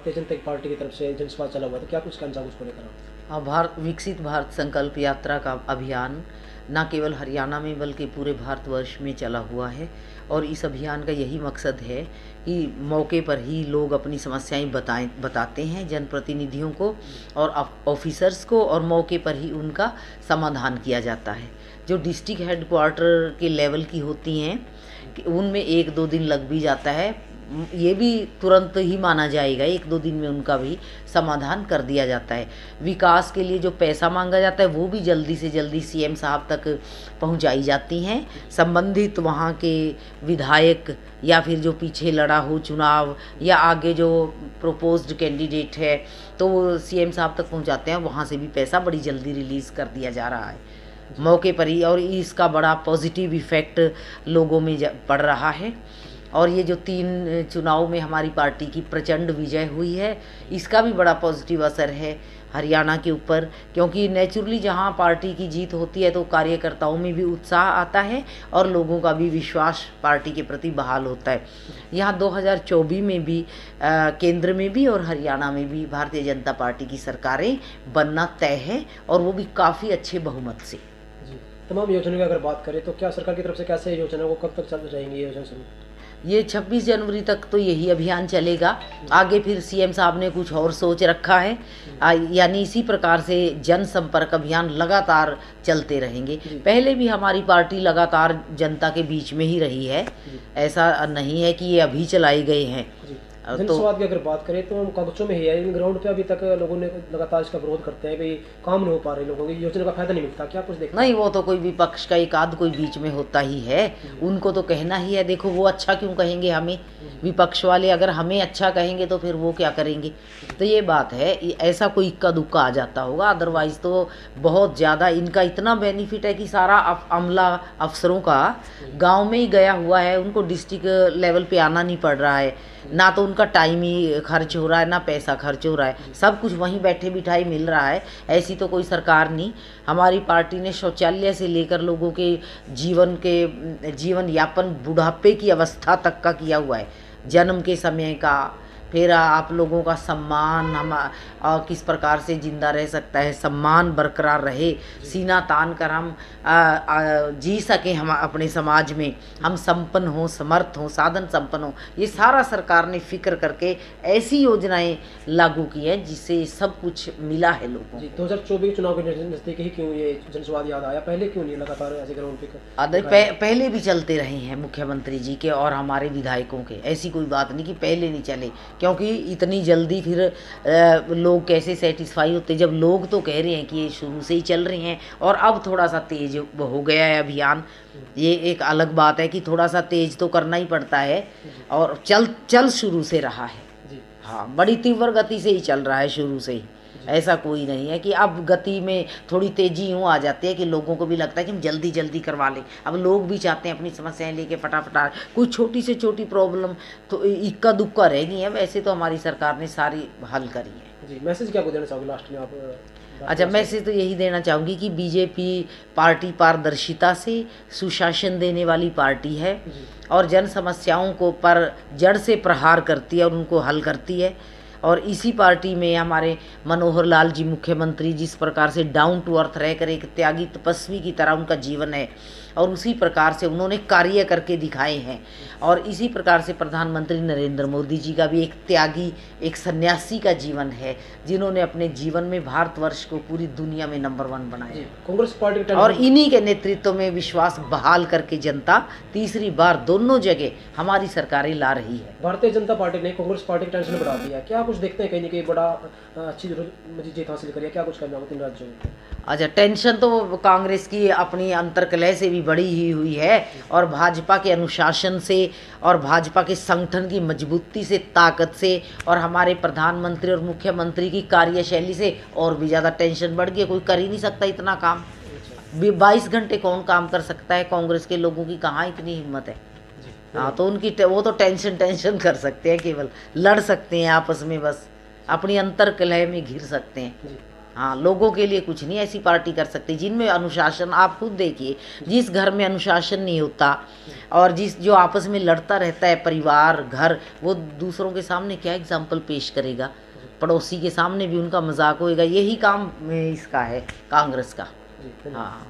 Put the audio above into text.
Bharatiya Janata party की तरफ से जनसभा चला हुआ, तो क्या कुछ कहना चाहोगे उसको लेकर आप? भारत विकसित भारत संकल्प यात्रा का अभियान न केवल हरियाणा में बल्कि पूरे भारतवर्ष में चला हुआ है और इस अभियान का यही मकसद है कि मौके पर ही लोग अपनी समस्याएं बताते हैं जनप्रतिनिधियों को और ऑफिसर्स को, और मौके पर ही उनका समाधान किया जाता है। जो डिस्ट्रिक्ट हेडक्वार्टर के लेवल की होती हैं उनमें 1-2 दिन लग भी जाता है, ये भी तुरंत ही माना जाएगा, 1-2 दिन में उनका भी समाधान कर दिया जाता है। विकास के लिए जो पैसा मांगा जाता है वो भी जल्दी से जल्दी सीएम साहब तक पहुंचाई जाती हैं। संबंधित वहाँ के विधायक या फिर जो पीछे लड़ा हो चुनाव या आगे जो प्रोपोज्ड कैंडिडेट है तो वो सीएम साहब तक पहुंचाते हैं, वहाँ से भी पैसा बड़ी जल्दी रिलीज़ कर दिया जा रहा है मौके पर ही, और इसका बड़ा पॉजिटिव इफ़ेक्ट लोगों में पड़ रहा है। और ये जो 3 चुनाव में हमारी पार्टी की प्रचंड विजय हुई है, इसका भी बड़ा पॉजिटिव असर है हरियाणा के ऊपर, क्योंकि नेचुरली जहाँ पार्टी की जीत होती है तो कार्यकर्ताओं में भी उत्साह आता है और लोगों का भी विश्वास पार्टी के प्रति बहाल होता है। यहाँ 2024 में भी केंद्र में भी और हरियाणा में भी भारतीय जनता पार्टी की सरकारें बनना तय है, और वो भी काफ़ी अच्छे बहुमत से। जी, तमाम योजनाओं की अगर बात करें तो क्या सरकार की तरफ से कैसे योजना को कब तक चल रहेंगी ये योजना शुरू? ये 26 जनवरी तक तो यही अभियान चलेगा, आगे फिर सीएम साहब ने कुछ और सोच रखा है, यानी इसी प्रकार से जनसंपर्क अभियान लगातार चलते रहेंगे। पहले भी हमारी पार्टी लगातार जनता के बीच में ही रही है, ऐसा नहीं है कि ये अभी चलाए गए हैं। जनसंवाद की अगर बात करें तो हम कागजों में ही है, ग्राउंड पे अभी तक लोगों ने लगातार इसका विरोध करते हैं, भाई काम नहीं हो पा रहे, लोगों की योजना का फायदा नहीं मिलता, क्या कुछ देखना? नहीं, वो तो कोई विपक्ष का एक आध कोई बीच में होता ही है, उनको तो कहना ही है। देखो वो अच्छा क्यों कहेंगे हमें, विपक्ष वाले अगर हमें अच्छा कहेंगे तो फिर वो क्या करेंगे, तो ये बात है। ऐसा कोई इक्का दुक्का आ जाता होगा, अदरवाइज़ तो बहुत ज़्यादा इनका इतना बेनिफिट है कि सारा अमला अफसरों का गाँव में ही गया हुआ है, उनको डिस्ट्रिक्ट लेवल पे आना नहीं पड़ रहा है, ना तो उनका टाइम ही खर्च हो रहा है ना पैसा खर्च हो रहा है, सब कुछ वहीं बैठे बिठाए मिल रहा है। ऐसी तो कोई सरकार नहीं। हमारी पार्टी ने शौचालय से लेकर लोगों के जीवन यापन बुढ़ापे की अवस्था तक का किया हुआ है, जन्म के समय का, फिर आप लोगों का सम्मान, हम किस प्रकार से जिंदा रह सकता है, सम्मान बरकरार रहे, सीना तान कर हम जी सकें, हम अपने समाज में हम संपन्न हों, समर्थ हों, साधन संपन्न हों, ये सारा सरकार ने फिक्र करके ऐसी योजनाएं लागू की हैं जिससे सब कुछ मिला है लोगों को। 2024 चुनाव के नजदीक ही क्यों ये जनसंवाद याद आया, पहले क्यों नहीं लगातार ऐसे ग्राउंड पे? पहले भी चलते रहे हैं मुख्यमंत्री जी के और हमारे विधायकों के, ऐसी कोई बात नहीं कि पहले नहीं चले, क्योंकि इतनी जल्दी फिर लोग कैसे सेटिस्फाई होते, जब लोग तो कह रहे हैं कि ये शुरू से ही चल रहे हैं और अब थोड़ा सा तेज हो गया है अभियान। ये एक अलग बात है कि थोड़ा सा तेज तो करना ही पड़ता है, और चल शुरू से रहा है। हाँ, बड़ी तीव्र गति से ही चल रहा है शुरू से ही, ऐसा कोई नहीं है कि अब गति में थोड़ी तेजी यूँ आ जाती है कि लोगों को भी लगता है कि हम जल्दी जल्दी करवा लें। अब लोग भी चाहते हैं अपनी समस्याएं लेके फटाफट, कोई छोटी से छोटी प्रॉब्लम तो इक्का दुक्का रह गई है, वैसे तो हमारी सरकार ने सारी हल करी है। जी, मैसेज क्या देना चाहोगे लास्ट में आप? अच्छा, मैसेज तो यही देना चाहूँगी कि बीजेपी पार्टी पारदर्शिता से सुशासन देने वाली पार्टी है और जन समस्याओं को पर जड़ से प्रहार करती है और उनको हल करती है। और इसी पार्टी में हमारे मनोहर लाल जी मुख्यमंत्री जिस प्रकार से डाउन टू अर्थ रहकर एक त्यागी तपस्वी की तरह उनका जीवन है, और उसी प्रकार से उन्होंने कार्य करके दिखाए हैं। और इसी प्रकार से प्रधानमंत्री नरेंद्र मोदी जी का भी एक त्यागी, एक सन्यासी का जीवन है, जिन्होंने अपने जीवन में भारतवर्ष को पूरी दुनिया में नंबर 1 बनाया। कांग्रेस पार्टी और इन्हीं के नेतृत्व में विश्वास बहाल करके जनता तीसरी बार दोनों जगह हमारी सरकारें ला रही है। भारतीय जनता पार्टी ने कांग्रेस पार्टी की टेंशन बढ़ा दिया, क्या कुछ देखते हैं कहीं ना कहीं बड़ा अच्छी जीत हासिल करी है, क्या कुछ करना होगा 3 राज्यों में? अच्छा, टेंशन तो कांग्रेस की अपनी अंतर्कलह से भी बड़ी ही हुई है, और भाजपा के अनुशासन से और भाजपा के संगठन की मजबूती से, ताकत से, और हमारे प्रधानमंत्री और मुख्यमंत्री की कार्यशैली से और भी ज़्यादा टेंशन बढ़ गई। कोई कर ही नहीं सकता इतना काम, 22 घंटे कौन काम कर सकता है? कांग्रेस के लोगों की कहाँ इतनी हिम्मत है? हाँ, तो उनकी वो तो टेंशन कर सकते हैं, केवल लड़ सकते हैं आपस में, बस अपनी अंतर्कलह में घिर सकते हैं। हाँ, लोगों के लिए कुछ नहीं ऐसी पार्टी कर सकती जिनमें अनुशासन। आप खुद देखिए, जिस घर में अनुशासन नहीं होता और जो आपस में लड़ता रहता है परिवार घर, वो दूसरों के सामने क्या एग्जाम्पल पेश करेगा, पड़ोसी के सामने भी उनका मजाक होएगा। यही काम इसका है, कांग्रेस का। जी, धन्यवाद। हाँ।